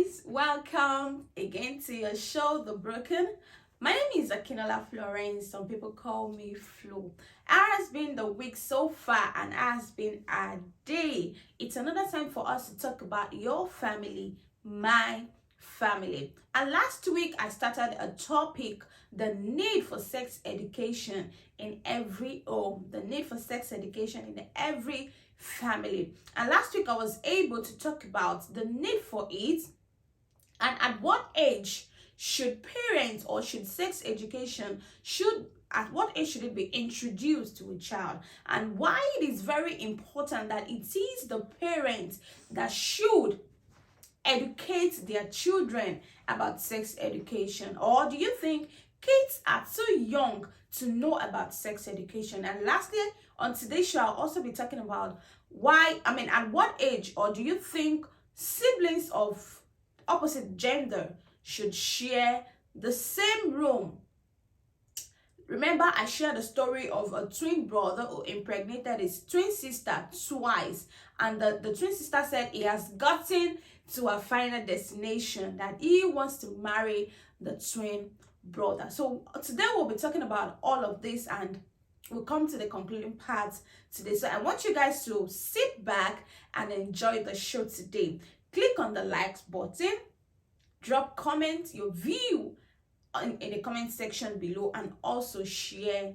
guys, welcome again to your show, The Broken. My name is Akinola Florence. Some people call me Flo. It has been the week so far and it has been a day. It's another time for us to talk about your family, my family. And last week I started a topic, the need for sex education in every home, the need for sex education in every family. And last week I was able to talk about the need for it and at what age should parents or should sex education at what age should it be introduced to a child, and why it is very important that it is the parents that should educate their children about sex education. Or do you think kids are too young to know about sex education? And lastly, on today's show, I'll also be talking about at what age, or do you think siblings of opposite gender should share the same room? Remember, I shared a story of a twin brother who impregnated his twin sister twice, and the twin sister said he has gotten to a final destination, that he wants to marry the twin brother. So today we'll be talking about all of this, and we'll come to the concluding part today. So I want you guys to sit back and enjoy the show today. Click on the likes button, drop comment, your view in the comment section below, and also share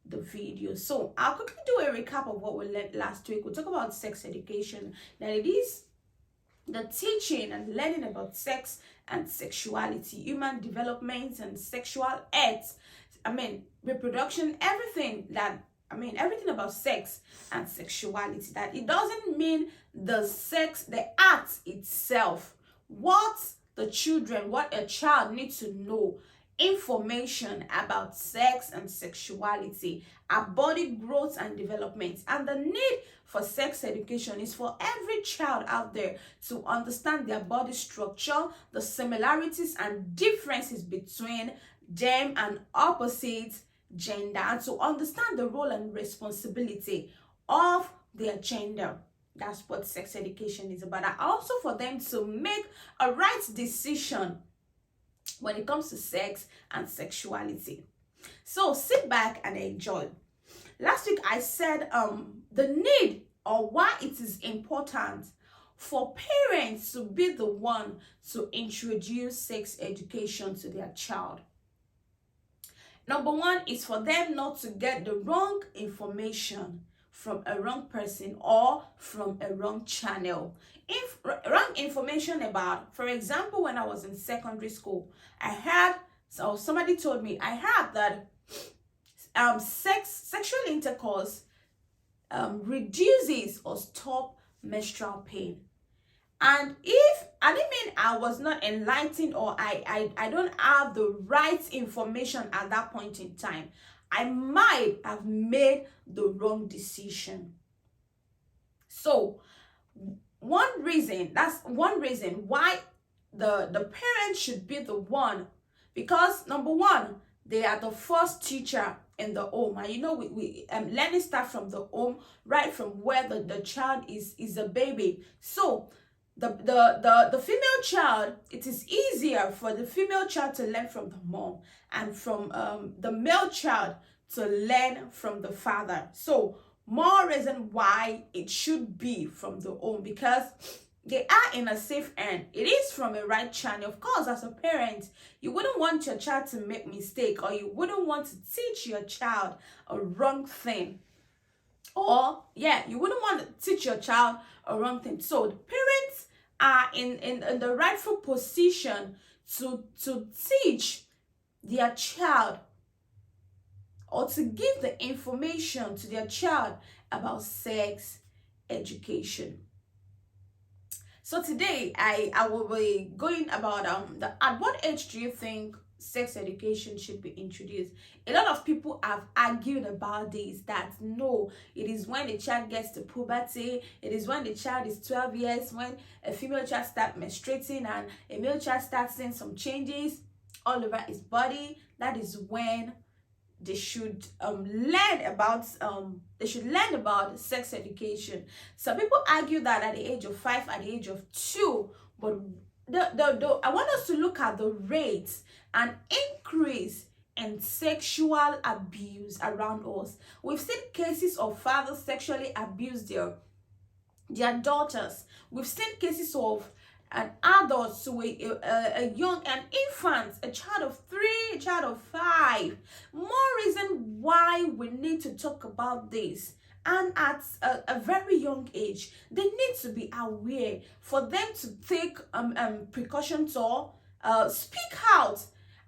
the video. So I'll quickly do a recap of what we learned last week. We'll talk about sex education. Now it is the teaching and learning about sex and sexuality, human development and sexual health, reproduction, everything about sex and sexuality. That it doesn't mean the act itself, what a child needs to know, information about sex and sexuality, our body growth and development. And the need for sex education is for every child out there to understand their body structure, the similarities and differences between them and opposite gender, and to understand the role and responsibility of their gender. That's what sex education is about. And also for them to make a right decision when it comes to sex and sexuality. So sit back and enjoy. Last week I said the need, or why it is important for parents to be the one to introduce sex education to their child. Number one is for them not to get the wrong information from a wrong person or from a wrong channel. If wrong information about, for example, when I was in secondary school, somebody told me, I heard that sexual intercourse reduces or stop menstrual pain. And if I didn't mean I was not enlightened, or I don't have the right information at that point in time, I might have made the wrong decision. So one reason why the parents should be the one, because number one, they are the first teacher in the home. And we learning start from the home, right from where the child is a baby. So the female child, it is easier for the female child to learn from the mom, and from the male child to learn from the father. So more reason why it should be from the home, because they are in a safe end. It is from a right channel. Of course, as a parent, you wouldn't want your child to make mistake, or you wouldn't want to teach your child a wrong thing. You wouldn't want to teach your child a wrong thing. So the parents are in the rightful position to teach their child, or to give the information to their child about sex education. So today I will be going about at what age do you think sex education should be introduced? A lot of people have argued about this, that no, it is when the child gets to puberty, it is when the child is 12 years, when a female child starts menstruating and a male child starts seeing some changes all over his body. That is when they should learn about sex education. Some people argue that at the age of 5, at the age of 2, but I want us to look at the rates and increase in sexual abuse around us. We've seen cases of fathers sexually abuse their daughters. We've seen cases of an adult to a young, an infant, a child of 3, a child of 5. More reason why we need to talk about this. And at a very young age, they need to be aware for them to take precautions or speak out.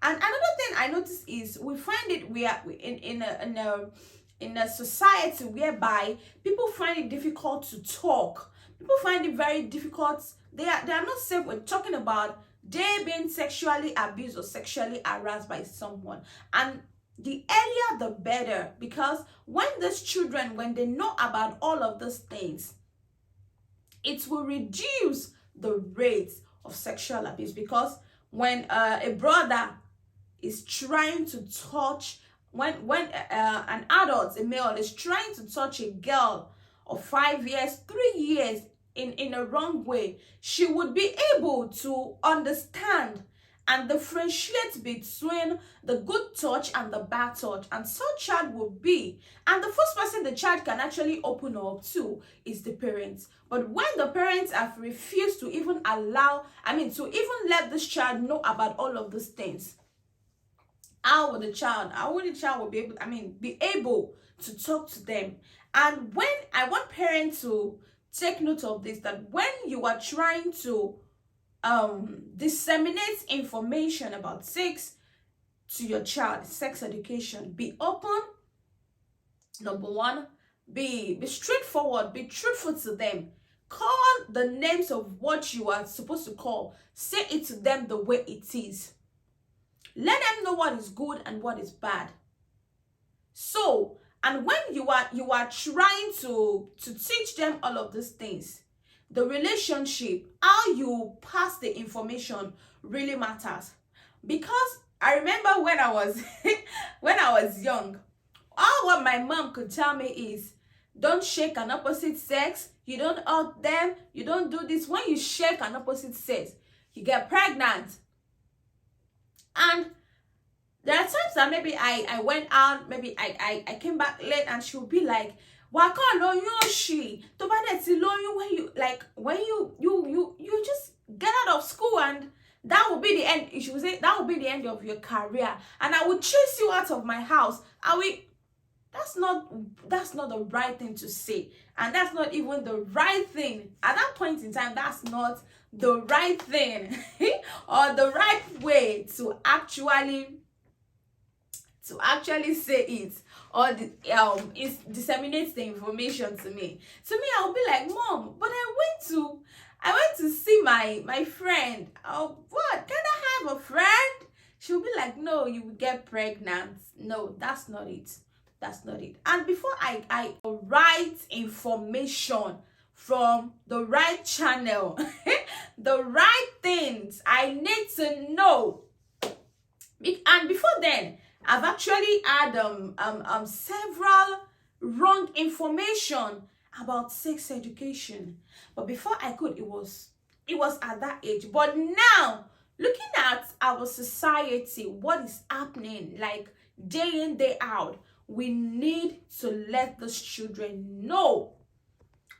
And another thing I notice is we find it we are in a society whereby people find it difficult to talk. People find it very difficult. They are not safe with talking about they being sexually abused or sexually harassed by someone. And the earlier the better, because when these children, when they know about all of these things, it will reduce the rate of sexual abuse. Because when a brother is trying to touch, when an adult, a male, is trying to touch a girl of 5 years, 3 years in a wrong way, she would be able to understand and differentiate between the good touch and the bad touch. And such child will be, and the first person the child can actually open up to is the parents. But when the parents have refused to even to even let this child know about all of these things, how will the child be able to talk to them? And when I want parents to take note of this, that when you are trying to disseminate information about sex to your child, sex education, be open. Number one, be straightforward, be truthful to them. Call the names of what you are supposed to call. Say it to them the way it is. Let them know what is good and what is bad. So, and when you are trying to teach them all of these things, the relationship, how you pass the information really matters. Because I remember when I was when I was young, all what my mom could tell me is, don't shake an opposite sex, you don't hug them, you don't do this. When you shake an opposite sex, you get pregnant. And there are times that maybe I went out, maybe I came back late, and she would be like, "Why can't no you she? To buy that when you just get out of school, and that will be the end." She would say that will be the end of your career, and I would chase you out of my house. That's not the right thing to say, and that's not even the right thing at that point in time. That's not the right thing or the right way to actually say it, or disseminate the information to me. To me, I'll be like, "Mom, but I went to see my friend. Oh, what? Can I have a friend?" She'll be like, "No, you will get pregnant." No, that's not it. That's not it. And before I right information from the right channel, the right things I need to know. And before then, I've actually had several wrong information about sex education. But before I could, it was at that age. But now, looking at our society, what is happening like day in, day out, we need to let those children know.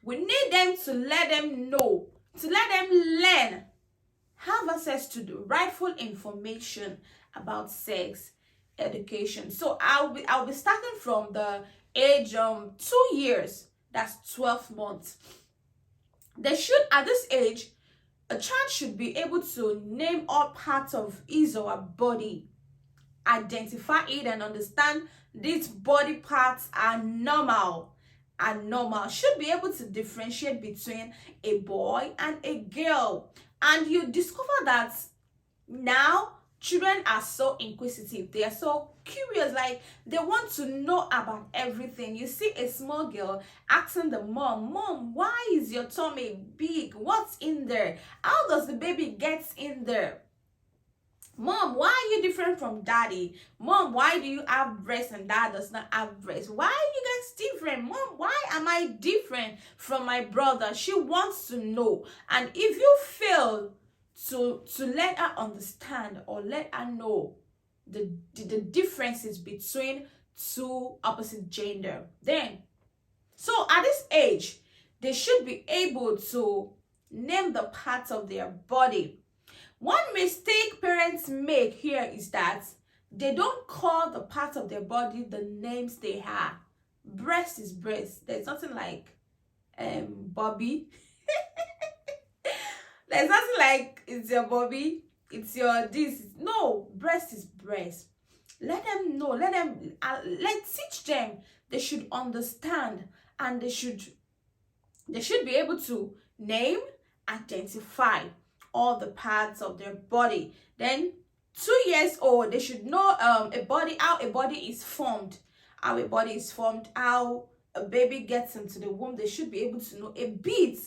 We need them to let them know, to let them learn, have access to the rightful information about sex education. So I'll be starting from the age 2 years. That's 12 months. They should, at this age, a child should be able to name all parts of his or her body, identify it, and understand these body parts are normal. Should be able to differentiate between a boy and a girl. And you discover that now children are so inquisitive. They are so curious, like they want to know about everything. You see a small girl asking the mom, "Why is your tummy big? What's in there? How does the baby get in there? Mom, why are you different from daddy? Mom, why do you have breasts and dad does not have breasts? Why are you guys different? Mom, why am I different from my brother?" She wants to know. And if you fail to let her understand or let her know the differences between two opposite gender. Then, so at this age, they should be able to name the parts of their body. One mistake parents make here is that they don't call the parts of their body the names they have. Breast is breast. There's nothing like Bobby. There's nothing like it's your Bobby, it's your this. No, breast is breast. Let them know. Let's teach them. They should understand, and they should be able to name, identify all the parts of their body. Then 2 years old, they should know how a body is formed, how a baby gets into the womb. They should be able to know a bit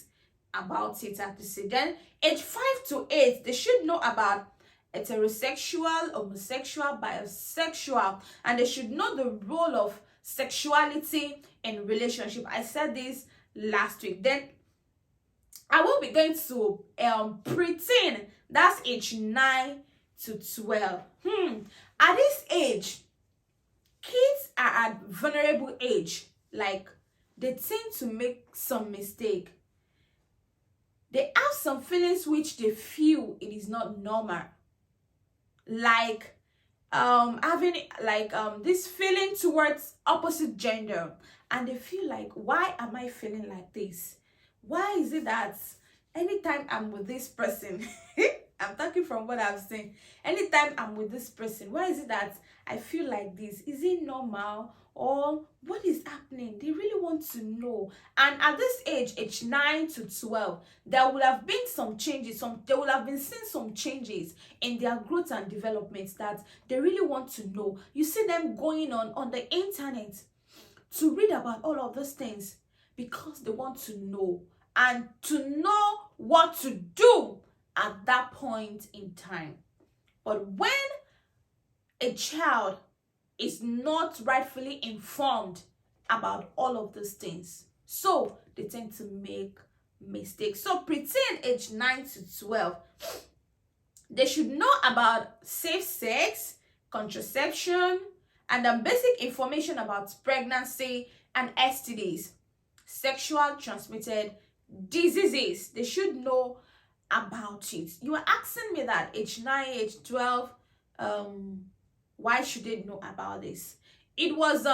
about it, I have to say. Then age 5 to 8, they should know about heterosexual, homosexual, bisexual, and they should know the role of sexuality in relationship. I said this last week. Then I will be going to preteen. That's age 9 to 12. At this age, kids are at vulnerable age. Like, they tend to make some mistake. They have some feelings which they feel it is not normal. Like having this feeling towards opposite gender, and they feel like, why am I feeling like this? Why is it that anytime I'm with this person, I'm talking from what I've seen, anytime I'm with this person, why is it that I feel like this? Is it normal, or what is happening? They really want to know. And at this age 9 to 12, there will have been some changes. They will have been seeing some changes in their growth and development that they really want to know. You see them going on the internet to read about all of those things because they want to know, and to know what to do at that point in time. But when a child is not rightfully informed about all of these things, so they tend to make mistakes. So preteen, age 9 to 12, they should know about safe sex, contraception, and basic information about pregnancy and STDs, sexual transmitted diseases. They should know about it. You are asking me that age 9, age 12, why should they know about this? It was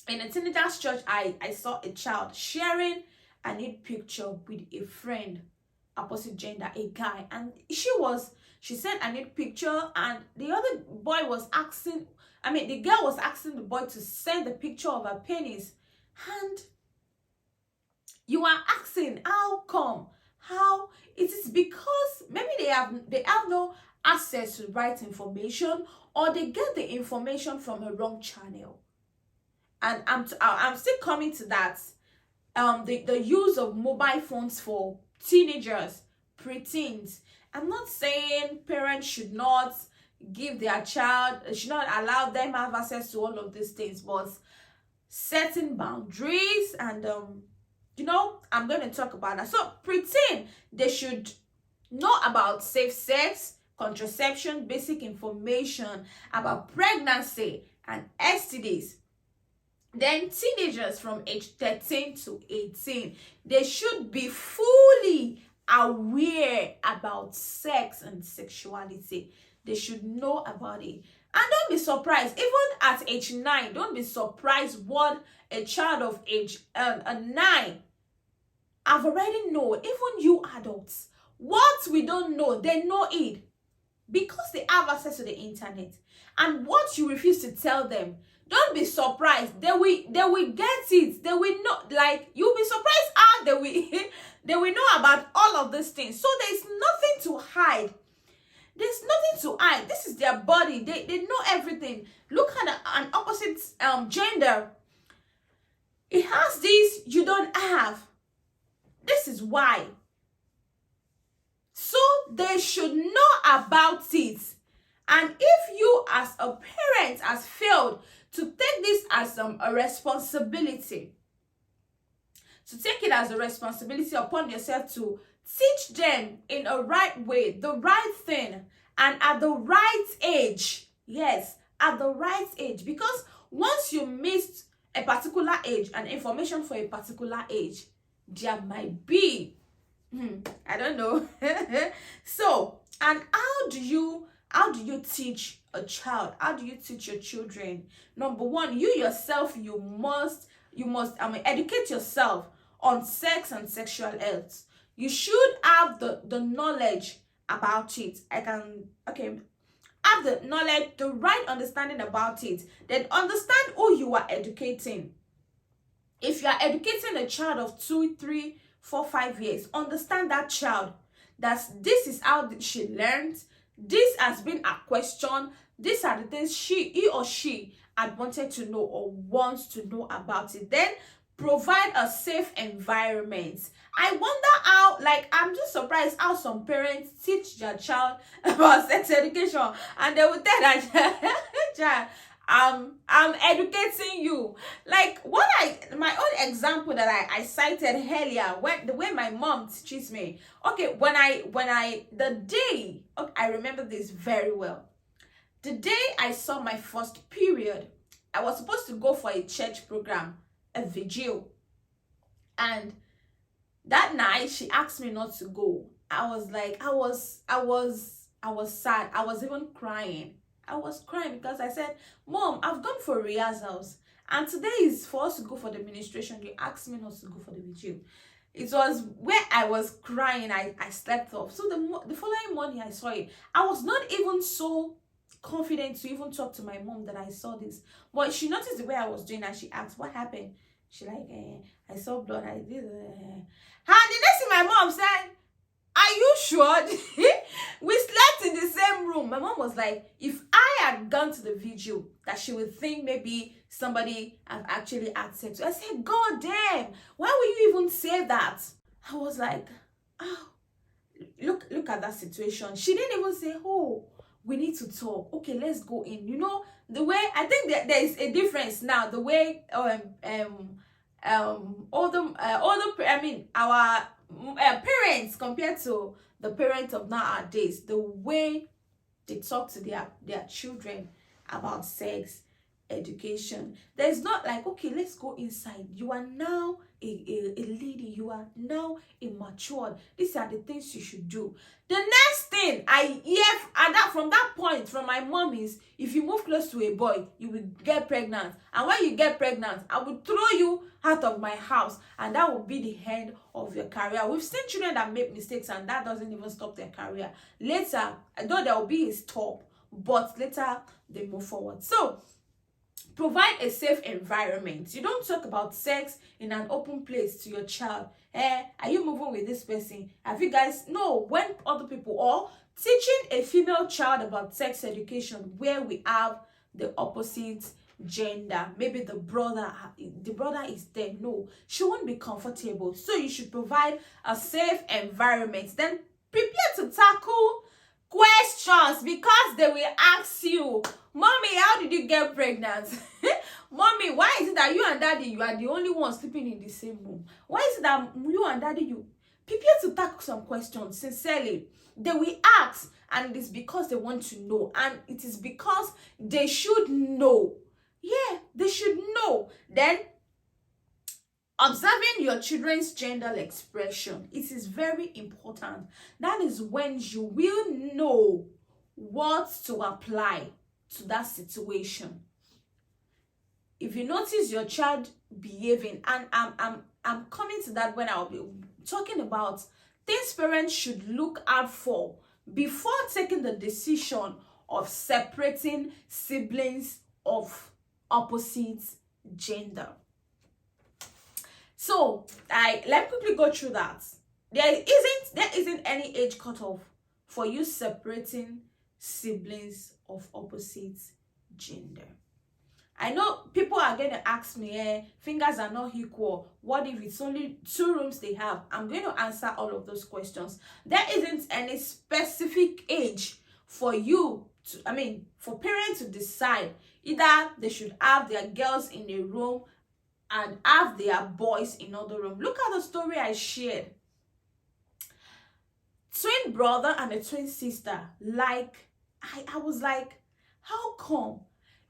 in a teenager's church, I saw a child sharing a nude picture with a friend, opposite gender, a guy, and she sent a nude picture, and the girl was asking the boy to send the picture of her penis. And you are asking, how come? How? It is because maybe they have no access to right information, or they get the information from a wrong channel. And I'm still coming to that. The use of mobile phones for teenagers, preteens. I'm not saying parents should not should not allow them have access to all of these things, but setting boundaries, and I'm going to talk about that. So preteen, they should know about safe sex, contraception, basic information about pregnancy and STDs. Then teenagers from age 13 to 18, they should be fully aware about sex and sexuality. They should know about it. And don't be surprised, even at age 9, don't be surprised what a child of age 9 have already known. Even you adults, what we don't know, they know it because they have access to the internet. And what you refuse to tell them, don't be surprised. They will get it. They will know. Like, you'll be surprised how they will know about all of these things. So there's nothing to hide. There's nothing to hide. This is their body. They know everything. Look at an opposite gender. It has this, you don't have. This is why. So they should know about it. And if you as a parent has failed to take this as a responsibility, to take it as a responsibility upon yourself to Teach them in a right way, the right thing, and at the right age. Yes, at the right age. Because once you missed a particular age and information for a particular age, there might be, I don't know. So, and how do you teach a child? How do you teach your children? Number one, you yourself, you must educate yourself on sex and sexual health. You should have the knowledge about it. Have the knowledge, the right understanding about it. Then understand who you are educating. If you are educating a child of 2, 3, 4, 5 years, understand that child. This is how she learned. This has been a question. These are the things he or she had wanted to know or wants to know about it. Then provide a safe environment. I wonder how, I'm just surprised how some parents teach their child about sex education, and they will tell that child, I'm educating you. My own example that I cited earlier, when the way my mom teaches me. Okay, I remember this very well. The day I saw my first period, I was supposed to go for a church program, a vigil. And that night she asked me not to go. I was sad. I was even crying. I was crying because I said, Mom, I've gone for rehearsals, and today is for us to go for the ministration. You asked me not to go for the vigil. It was where I was crying. I slept off. So the following morning I saw it. I was not even so confident to even talk to my mom that I saw this. But she noticed the way I was doing, and she asked, what happened? She I saw blood. I did. And the next thing my mom said, are you sure? We slept in the same room. My mom was like, if I had gone to the vigil, that she would think maybe somebody had actually had sex. I said, God damn, why would you even say that? I was like, oh, look at that situation. She didn't even say, oh, we need to talk. Okay, let's go in. You know, the way, I think that there is a difference now. The way our parents compared to the parents of nowadays, the way they talk to their children about sex education. There's not like, okay, let's go inside. You are now a lady. You are now a matured. These are the things you should do. The next thing I hear from that point from my mom is, if you move close to a boy, you will get pregnant. And when you get pregnant, I will throw you out of my house. And that will be the end of your career. We've seen children that make mistakes, and that doesn't even stop their career. Later, though there will be a stop, but later they move forward. So, provide a safe environment. You don't talk about sex in an open place to your child. Are you moving with this person? Have you guys... No, when other people... Or teaching a female child about sex education where we have the opposite gender. Maybe the brother is there. No, she won't be comfortable. So you should provide a safe environment. Then prepare to tackle questions, because they will ask you, Mommy, how did you get pregnant? Mommy, why is it that you and Daddy, you are the only one sleeping in the same room? Why is it that you and Daddy, you prepare to tackle some questions sincerely? They will ask, and it is because they want to know, and it is because they should know. Yeah, they should know. Then observing your children's gender expression, it is very important. That is when you will know what to apply to that situation. If you notice your child behaving, and I'm coming to that when I'll be talking about things parents should look out for before taking the decision of separating siblings of opposite gender. So let me quickly go through that. There isn't any age cutoff for you separating siblings of opposite gender. I know people are going to ask me, fingers are not equal. What if it's only 2 rooms they have? I'm going to answer all of those questions. There isn't any specific age for for parents to decide. Either they should have their girls in a room and have their boys in another room. Look at the story I shared. twin brother and a twin sister. Like, I was like, how come?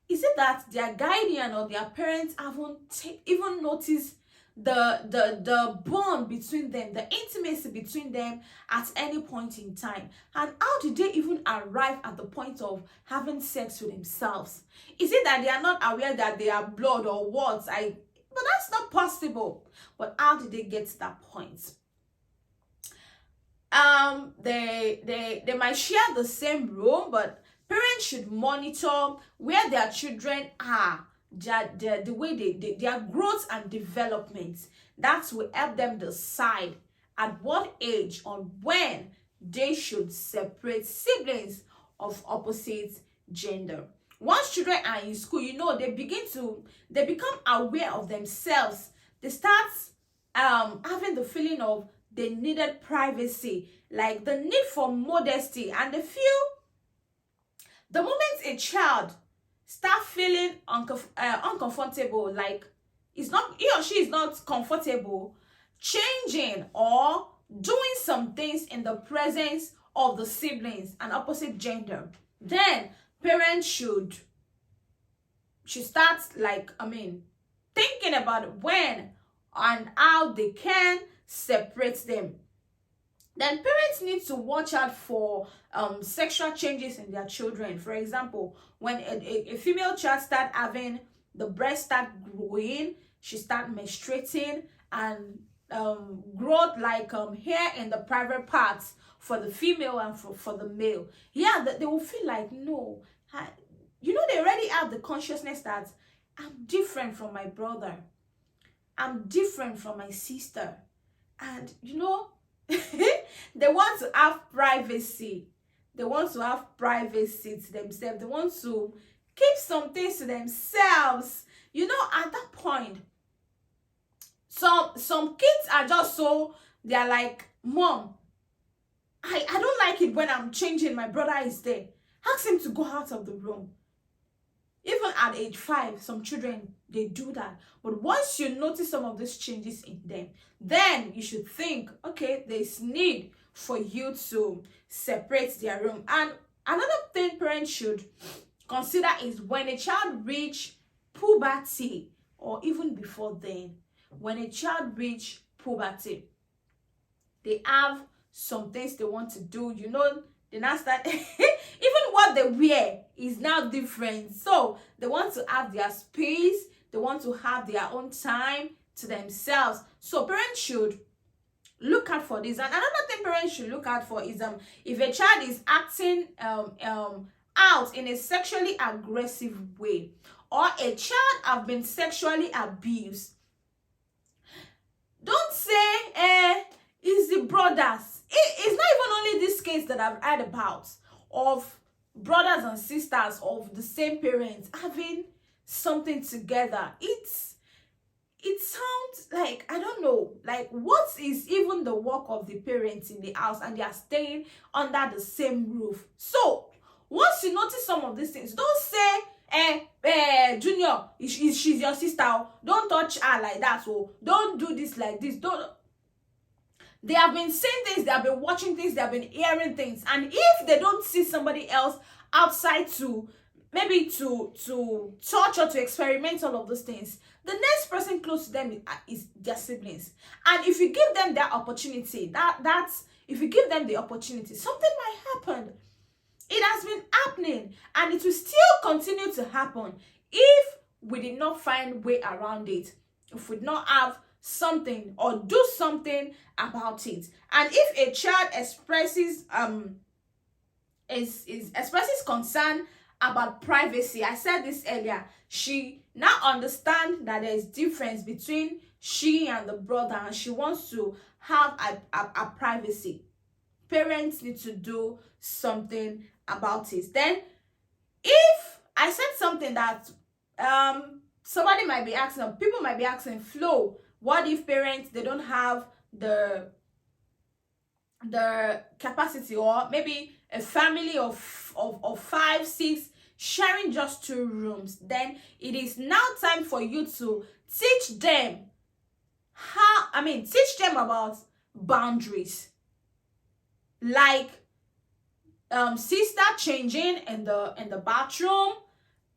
Is it that their guardian or their parents haven't even noticed the bond between them, the intimacy between them at any point in time? And how did they even arrive at the point of having sex with themselves? Is it that they are not aware that they are blood or what? But that's not possible. But how did they get to that point? They might share the same room, but parents should monitor where their children are, the way their growth and development. That will help them decide at what age or when they should separate siblings of opposite gender. Once children are in school, they become aware of themselves. They start having the feeling of they needed privacy, like the need for modesty, and they feel the moment a child start feeling uncomfortable, like he or she is not comfortable changing or doing some things in the presence of the siblings and opposite gender, then parents should start thinking about when and how they can separate them. Then parents need to watch out for sexual changes in their children. For example, when a female child start having the breast start growing, she start menstruating, and growth like hair in the private parts for the female and for the male. Yeah, they will feel like, no, they already have the consciousness that I'm different from my brother, I'm different from my sister, and they want to have privacy. They want to have privacy to themselves. They want to keep some things to themselves. At that point, some kids are just they're like, Mom, I don't like it when I'm changing, my brother is there. Ask him to go out of the room. Even at age 5, some children, they do that. But once you notice some of these changes in them, then you should think, okay, there's need for you to separate their room. And another thing parents should consider is when a child reach puberty, or even before then, when a child reach puberty, they have some things they want to do. They now start even what they wear is now different. So they want to have their space, they want to have their own time to themselves. So parents should look out for this. And another thing parents should look out for is if a child is acting out in a sexually aggressive way, or a child have been sexually abused, don't say it's the brothers. It's not even only this case that I've heard about of brothers and sisters of the same parents having something together. It sounds like, I don't know, like, what is even the work of the parents in the house, and they are staying under the same roof? So once you notice some of these things, don't say, Junior, she's your sister, don't touch her like that, so don't do this like this. They have been saying things, they have been watching things, they have been hearing things, and if they don't see somebody else outside to maybe to touch or to experiment all of those things, the next person close to them is their siblings. And if you give them that opportunity, if you give them the opportunity, something might happen. It has been happening, and it will still continue to happen if we did not find way around it, if we did not have something or do something about it. And if a child expresses expresses concern about privacy, I said this earlier, she now understands that there is difference between she and the brother, and she wants to have a privacy. Parents need to do something about it. Then if I said something that somebody might be asking, people might be asking, Flo, what if parents, they don't have the capacity, or maybe a family of 5, 6 sharing just 2 rooms? Then it is now time for you to teach them teach them about boundaries. like sister changing in the bathroom.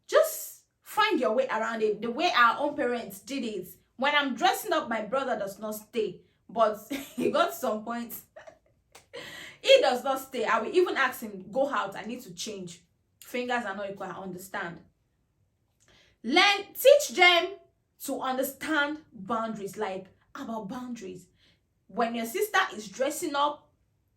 Just find your way around it the way our own parents did it. When I'm dressing up, my brother does not stay, but he got some points. He does not stay. I will even ask him, go out, I need to change. Fingers are not equal, I understand. Teach them to understand boundaries, like about boundaries. When your sister is dressing up,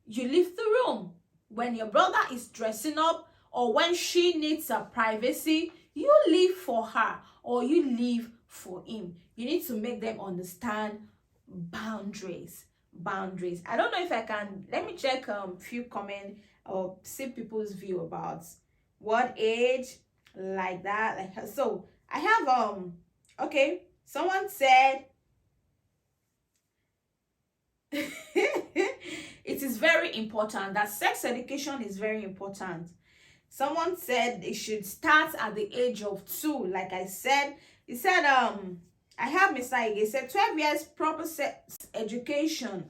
you leave the room. When your brother is dressing up, or when she needs her privacy, you leave for her or you leave for him. You need to make them understand boundaries. Boundaries. I don't know if I can. Let me check few comments or see people's view about what age, like that. Like, so I have okay, someone said it is very important that sex education is very important. Someone said it should start at the age of 2. Like I said, he said I have Mr. Ige said 12 years proper sex education,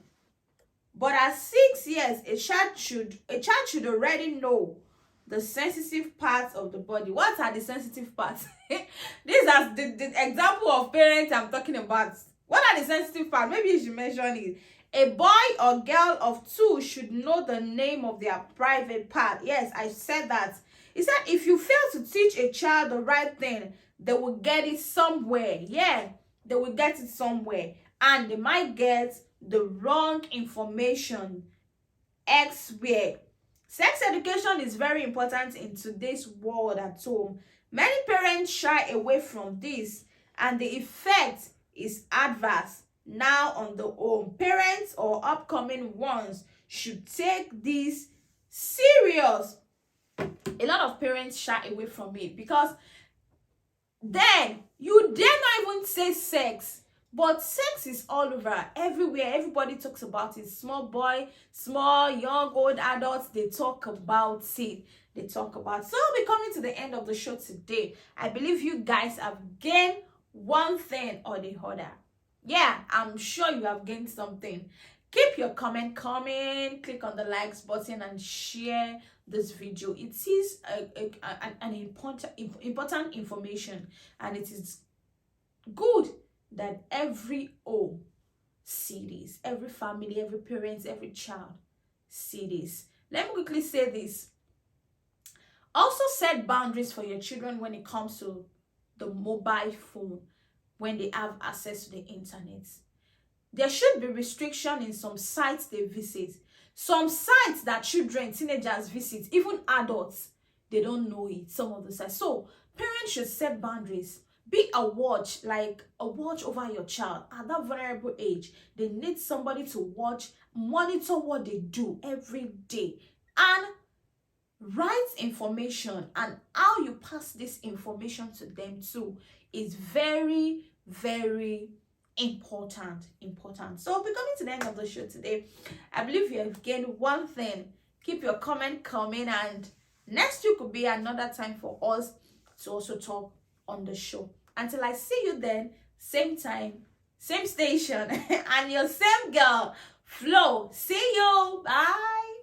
but at 6 years a child should already know the sensitive parts of the body. What are the sensitive parts? These are the example of parents I'm talking about. What are the sensitive parts? Maybe you should mention it. A boy or girl of 2 should know the name of their private part. Yes, I said that. He said if you fail to teach a child the right thing, they will get it somewhere. Yeah, they will get it somewhere. And they might get the wrong information elsewhere. Sex education is very important in today's world at home. Many parents shy away from this, and the effect is adverse. Now on the home, parents or upcoming ones should take this serious. A lot of parents shy away from it because then you dare not even say sex, but sex is all over, everywhere. Everybody talks about it. Small boy, small, young, old adults, they talk about it. They talk about it. So I'll be coming to the end of the show today. I believe you guys have gained one thing or the other. Yeah, I'm sure you have gained something. Keep your comment coming, click on the likes button and share this video. It is an important information, and it is good that every home see this, every family, every parent, every child see this. Let me quickly say this. Also set boundaries for your children when it comes to the mobile phone, when they have access to the internet. There should be restriction in some sites they visit. Some sites that children, teenagers visit, even adults, they don't know it, some of the sites. So parents should set boundaries. Be a watch, like a watch over your child. At that vulnerable age, they need somebody to watch, monitor what they do every day, and write information, and how you pass this information to them too is very, very important. So we're coming to the end of the show today. I believe you have gained one thing. Keep your comment coming, and next week will be another time for us to also talk on the show. Until I see you then, same time, same station, and your same girl, Flo. See you. Bye.